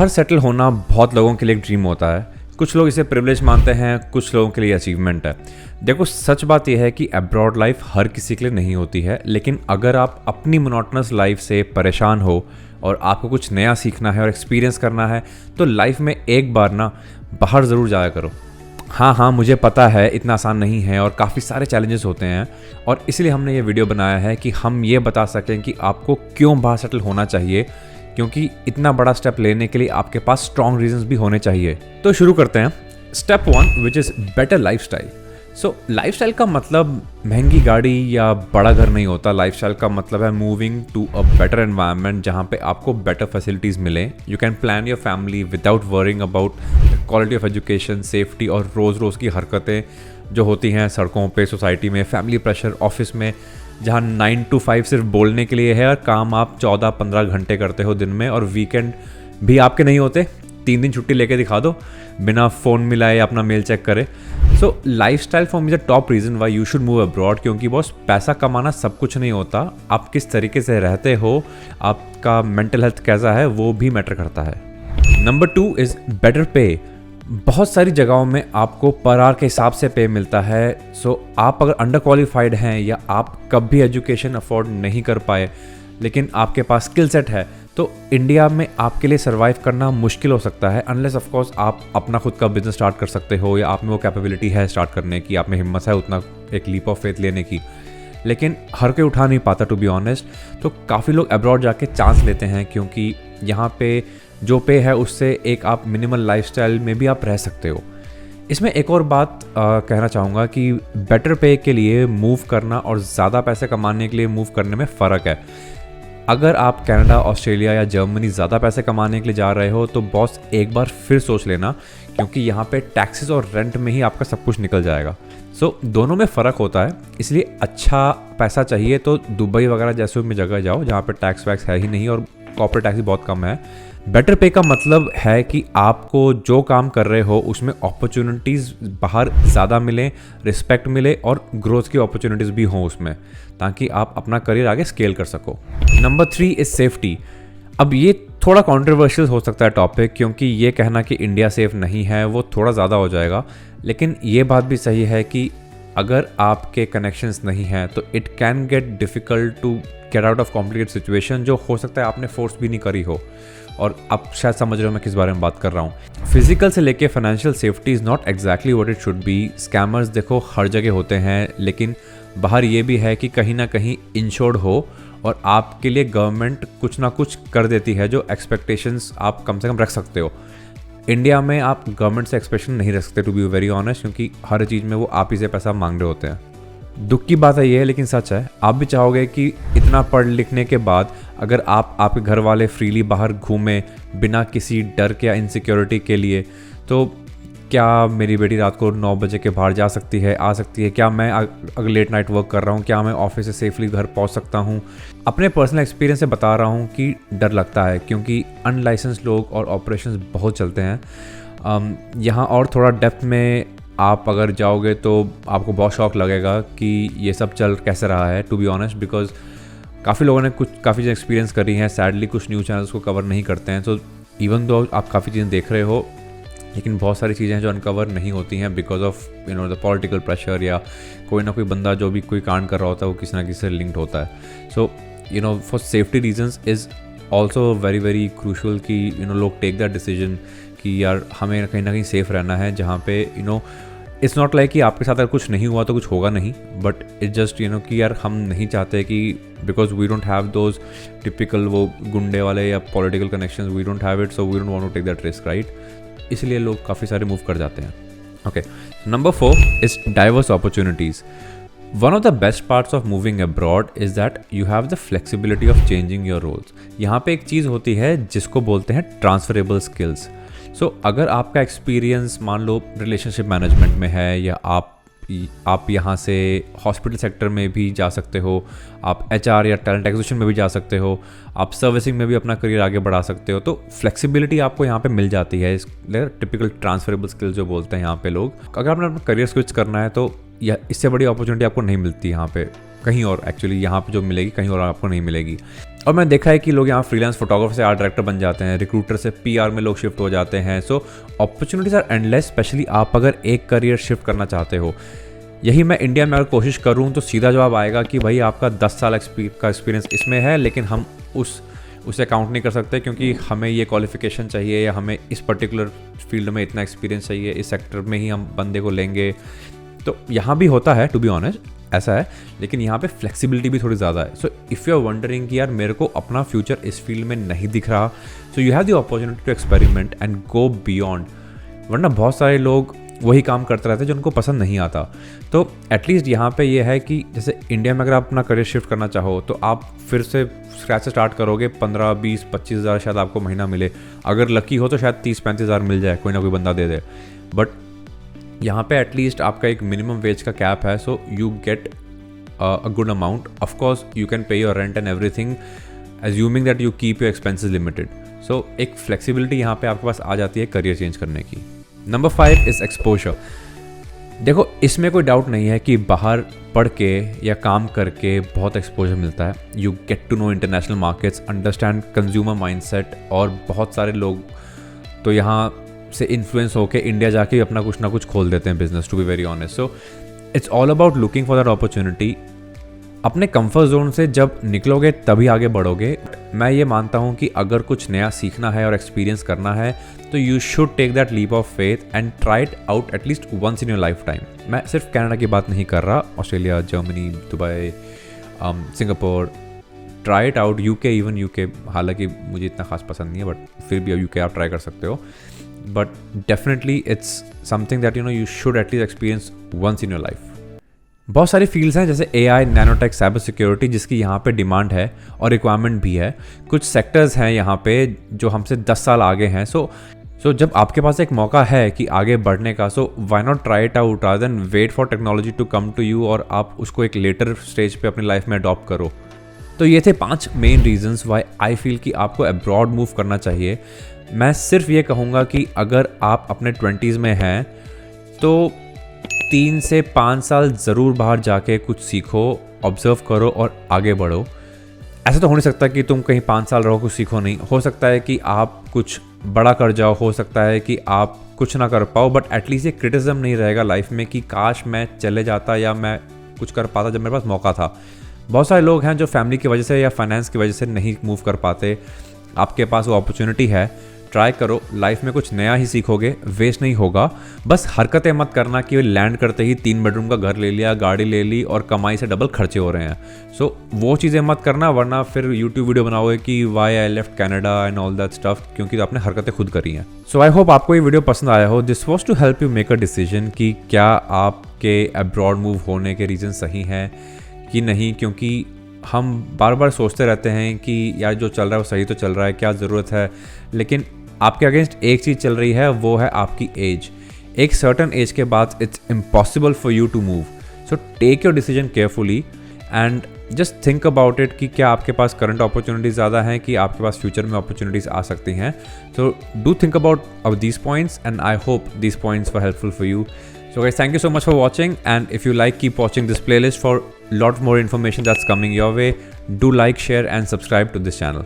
बाहर सेटल होना बहुत लोगों के लिए एक ड्रीम होता है। कुछ लोग इसे प्रिविलेज मानते हैं, कुछ लोगों के लिए अचीवमेंट है। देखो, सच बात यह है कि अब्रॉड लाइफ हर किसी के लिए नहीं होती है, लेकिन अगर आप अपनी मोनोटोनस लाइफ से परेशान हो और आपको कुछ नया सीखना है और एक्सपीरियंस करना है तो लाइफ में एक बार ना बाहर ज़रूर जाया करो। हाँ, मुझे पता है इतना आसान नहीं है और काफ़ी सारे चैलेंजेस होते हैं, और इसलिए हमने ये वीडियो बनाया है कि हम ये बता सकें कि आपको क्यों बाहर सेटल होना चाहिए, क्योंकि इतना बड़ा स्टेप लेने के लिए आपके पास स्ट्रॉन्ग रीजंस भी होने चाहिए। तो शुरू करते हैं। Step 1 which is better lifestyle. So lifestyle का मतलब महंगी गाड़ी या बड़ा घर नहीं होता। लाइफस्टाइल का मतलब है moving to a better environment जहाँ पे आपको बेटर फैसिलिटीज़ मिले। You can plan your family without worrying about quality of education, safety और रोज़ की हरकतें जो होती हैं सड़कों पे, सोसाइटी में, फैमिली प्रेशर, ऑफिस में, जहाँ 9 to 5 सिर्फ बोलने के लिए है और काम आप 14-15 घंटे करते हो दिन में, और वीकेंड भी आपके नहीं होते। 3 दिन छुट्टी लेके दिखा दो बिना फ़ोन मिलाए या अपना मेल चेक करे। So lifestyle for me the top reason why you should move abroad, क्योंकि बॉस पैसा कमाना सब कुछ नहीं होता। आप किस तरीके से रहते हो, आपका मेंटल हेल्थ कैसा है, वो भी मैटर करता है। नंबर 2 इज़ बेटर पे। बहुत सारी जगहों में आपको पर आवर के हिसाब से पे मिलता है। सो आप अगर अंडर क्वालिफाइड हैं या आप कभी एजुकेशन अफोर्ड नहीं कर पाए लेकिन आपके पास स्किल सेट है, तो इंडिया में आपके लिए सर्वाइव करना मुश्किल हो सकता है, अनलेस ऑफ कोर्स आप अपना खुद का बिजनेस स्टार्ट कर सकते हो या आप में वो कैपेबिलिटी है स्टार्ट करने की, आप में हिम्मत है उतना एक लीप ऑफ फेथ लेने की। लेकिन हर कोई उठा नहीं पाता, टू बी ऑनेस्ट। तो काफ़ी लोग अब्रॉड जाके चांस लेते हैं, क्योंकि यहाँ पे जो पे है उससे एक आप मिनिमल लाइफस्टाइल में भी आप रह सकते हो। इसमें एक और बात कहना चाहूँगा कि बेटर पे के लिए मूव करना और ज़्यादा पैसे कमाने के लिए मूव करने में फ़र्क है। अगर आप कनाडा, ऑस्ट्रेलिया या जर्मनी ज़्यादा पैसे कमाने के लिए जा रहे हो तो बॉस एक बार फिर सोच लेना, क्योंकि यहाँ पे टैक्सेस और रेंट में ही आपका सब कुछ निकल जाएगा। सो दोनों में फ़र्क होता है, इसलिए अच्छा पैसा चाहिए तो दुबई वगैरह जैसे में जगह जाओ जहाँ पे टैक्स वैक्स है ही नहीं और कॉर्पोरेट टैक्स भी बहुत कम है। बेटर पे का मतलब है कि आपको जो काम कर रहे हो उसमें अपॉर्चुनिटीज़ बाहर ज़्यादा मिलें, रिस्पेक्ट मिले और ग्रोथ की अपॉर्चुनिटीज़ भी हों उसमें, ताकि आप अपना करियर आगे स्केल कर सको। Number 3 is safety. अब ये थोड़ा कॉन्ट्रोवर्शियल हो सकता है टॉपिक, क्योंकि ये कहना कि इंडिया सेफ नहीं है वो थोड़ा ज़्यादा हो जाएगा, लेकिन ये बात भी सही है कि अगर आपके कनेक्शंस नहीं हैं तो it can get difficult to get out of complicated situation, जो हो सकता है आपने फोर्स भी नहीं करी हो। और आप शायद समझ रहे हो मैं किस बारे में बात कर रहा हूँ। फिजिकल से लेके financial safety is not exactly what it should be. Scammers देखो हर जगह होते हैं, लेकिन बाहर ये भी है कि कहीं ना कहीं इंश्योर्ड हो और आपके लिए गवर्नमेंट कुछ ना कुछ कर देती है जो एक्सपेक्टेशंस आप कम से कम रख सकते हो। इंडिया में आप गवर्नमेंट से एक्सपेक्टेशन नहीं रख सकते, टू बी वेरी ऑनेस्ट, क्योंकि हर चीज़ में वो आप ही से पैसा मांग रहे होते हैं। दुख की बात है ये है, लेकिन सच है। आप भी चाहोगे कि इतना पढ़ लिखने के बाद अगर आपके घर वाले फ्रीली बाहर घूमें बिना किसी डर के या इनसिक्योरिटी के लिए, तो क्या मेरी बेटी रात को 9 बजे के बाहर जा सकती है, आ सकती है? क्या मैं अगर लेट नाइट वर्क कर रहा हूँ, क्या मैं ऑफिस से सेफली घर पहुँच सकता हूँ? अपने पर्सनल एक्सपीरियंस से बता रहा हूँ कि डर लगता है, क्योंकि अनलाइसेंस लोग और ऑपरेशंस बहुत चलते हैं यहाँ। और थोड़ा डेप्थ में आप अगर जाओगे तो आपको बहुत शौक लगेगा कि ये सब चल कैसे रहा है, टू बी ऑनेस्ट, बिकॉज काफ़ी लोगों ने काफ़ी चीज़ें एक्सपीरियंस करी हैं। सैडली कुछ न्यूज़ चैनल्स को कवर नहीं करते हैं। सो इवन दो आप काफ़ी चीज़ें देख रहे हो, लेकिन बहुत सारी चीज़ें हैं जो अनकवर नहीं होती हैं because of the political pressure, या कोई ना कोई बंदा जो भी कोई कांड कर रहा होता है वो किसी ना किसी से लिंक्ड होता है। So for safety reasons is also very crucial कि लोग टेक दैट डिसीजन कि यार हमें कहीं ना कहीं सेफ़ रहना है, जहाँ पे इट्स नॉट लाइक कि आपके साथ अगर कुछ नहीं हुआ तो कुछ होगा नहीं, बट इट्स जस्ट कि यार हम नहीं चाहते कि because we don't have those typical वो गुंडे वाले या political connections, we don't have it, so we don't want to take that risk, right? इसलिए लोग काफ़ी सारे मूव कर जाते हैं। Okay, number 4 is diverse opportunities. One of the best parts of moving abroad is that you have the flexibility of changing your roles. यहाँ पे एक चीज़ होती है जिसको बोलते हैं ट्रांसफरेबल स्किल्स। सो अगर आपका एक्सपीरियंस मान लो रिलेशनशिप मैनेजमेंट में है, या आप यहाँ से हॉस्पिटल सेक्टर में भी जा सकते हो, आप HR या टैलेंट एक्विजिशन में भी जा सकते हो, आप सर्विसिंग में भी अपना करियर आगे बढ़ा सकते हो, तो फ्लेक्सिबिलिटी आपको यहाँ पे मिल जाती है। इसलिए टिपिकल ट्रांसफरेबल स्किल्स जो बोलते हैं यहाँ पे लोग। अगर आपने अपना करियर स्विच करना है तो या इससे बड़ी अपॉर्चुनिटी आपको नहीं मिलती यहाँ पे कहीं और, एक्चुअली यहाँ पे जो मिलेगी कहीं और आपको नहीं मिलेगी। और मैंने देखा है कि लोग यहाँ फ्रीलांस फोटोग्राफर से आर्ट डायरेक्टर बन जाते हैं, रिक्रूटर से पीआर में लोग शिफ्ट हो जाते हैं। सो अपॉर्चुनिटीज़ आर एंडलेस, स्पेशली आप अगर एक करियर शिफ्ट करना चाहते हो। यही मैं इंडिया में अगर कोशिश करूँ तो सीधा जवाब आएगा कि भाई आपका 10 साल का एक्सपीरियंस इसमें है, लेकिन हम उसे काउंट नहीं कर सकते क्योंकि हमें ये क्वालिफिकेशन चाहिए या हमें इस पर्टिकुलर फील्ड में इतना एक्सपीरियंस चाहिए, इस सेक्टर में ही हम बंदे को लेंगे। तो यहाँ भी होता है, टू बी ऑनेस्ट ऐसा है, लेकिन यहाँ पे फ्लेक्सिबिलिटी भी थोड़ी ज़्यादा है। So if you are wondering कि यार मेरे को अपना फ्यूचर इस फील्ड में नहीं दिख रहा, so you have the opportunity to experiment and go beyond. वरना बहुत सारे लोग वही काम करते रहते हैं जो उनको पसंद नहीं आता। तो एटलीस्ट यहाँ पे ये है कि जैसे इंडिया में अगर आप अपना करियर शिफ्ट करना चाहो तो आप फिर से स्क्रैच से स्टार्ट करोगे, 15, 20, 25 हज़ार शायद आपको महीना मिले। अगर लकी हो तो शायद 30-35 हज़ार मिल जाए, कोई ना कोई बंदा दे दे। बट यहाँ पे एटलीस्ट आपका एक मिनिमम वेज का कैप है, so you get a good amount. Of course you can pay your rent and everything assuming that you keep your expenses limited. So एक फ्लेक्सिबिलिटी यहाँ पे आपके पास आ जाती है करियर चेंज करने की। Number 5 is exposure. देखो इसमें कोई डाउट नहीं है कि बाहर पढ़ के या काम करके बहुत एक्सपोजर मिलता है। You get to know international markets, understand consumer mindset, और बहुत सारे लोग तो यहाँ से इन्फ्लुएंस होकर इंडिया जाके अपना कुछ ना कुछ खोल देते हैं business, to be very honest. So it's all about looking for that opportunity. अपने कंफर्ट जोन से जब निकलोगे तभी आगे बढ़ोगे। मैं ये मानता हूँ कि अगर कुछ नया सीखना है और एक्सपीरियंस करना है तो you should take that leap of faith and try it out at least once in your life time. मैं सिर्फ कनाडा की बात नहीं कर रहा, Australia, Germany, Dubai, Singapore, try it out. UK, even UK, हालांकि मुझे इतना खास पसंद नहीं है, बट फिर भी यूके आप ट्राई कर सकते हो। But definitely it's something that you should at least experience once in your life. बहुत सारी फील्ड्स हैं जैसे AI, नैनोटेक, साइबर सिक्योरिटी, जिसकी यहाँ पे डिमांड है और रिक्वायरमेंट भी है। कुछ सेक्टर्स हैं यहाँ पे जो हमसे 10 साल आगे हैं। सो जब आपके पास एक मौका है कि आगे बढ़ने का, so why not try it out rather than wait for technology to come to you और आप उसको एक लेटर स्टेज पे अपनी लाइफ में अडॉप्ट करो। तो ये थे 5 main reasons why I feel कि आपको अब्रॉड मूव करना चाहिए। मैं सिर्फ ये कहूँगा कि अगर आप अपने 20s में हैं तो 3 से 5 साल ज़रूर बाहर जाके कुछ सीखो, ऑब्जर्व करो और आगे बढ़ो। ऐसा तो हो नहीं सकता कि तुम कहीं 5 साल रहो कुछ सीखो नहीं। हो सकता है कि आप कुछ बड़ा कर जाओ, हो सकता है कि आप कुछ ना कर पाओ, बट एटलीस्ट ये क्रिटिसिज्म नहीं रहेगा लाइफ में कि काश मैं चले जाता या मैं कुछ कर पाता जब मेरे पास मौका था। बहुत सारे लोग हैं जो फैमिली की वजह से या फाइनेंस की वजह से नहीं मूव कर पाते। आपके पास वो अपॉर्चुनिटी है, ट्राई करो, लाइफ में कुछ नया ही सीखोगे, वेस्ट नहीं होगा। बस हरकतें मत करना कि लैंड करते ही 3 बेडरूम का घर ले लिया, गाड़ी ले ली और कमाई से डबल खर्चे हो रहे हैं। सो वो चीज़ें मत करना, वरना फिर यूट्यूब वीडियो बनाओगे कि why I left Canada and all that stuff, क्योंकि आपने हरकतें खुद करी हैं। सो आई होप आपको ये वीडियो पसंद आया हो। This was to help you make a decision कि क्या आपके अब्रॉड मूव होने के रीज़न सही हैं कि नहीं, क्योंकि हम बार बार सोचते रहते हैं कि यार जो चल रहा है वो सही तो चल रहा है, क्या ज़रूरत है, लेकिन आपके अगेंस्ट एक चीज़ चल रही है, वो है आपकी एज। एक सर्टन एज के बाद it's impossible for you to move. So take your decision carefully and just think about it कि क्या आपके पास करंट अपॉर्चुनिटीज़ ज़्यादा हैं कि आपके पास फ्यूचर में अपॉर्चुनिटीज़ आ सकती हैं। So do think about these points and I hope these points were helpful for you. So guys, thank you so much for watching, and if you like, keep watching this playlist for lot more information that's coming your way. Do like, share and subscribe to this channel.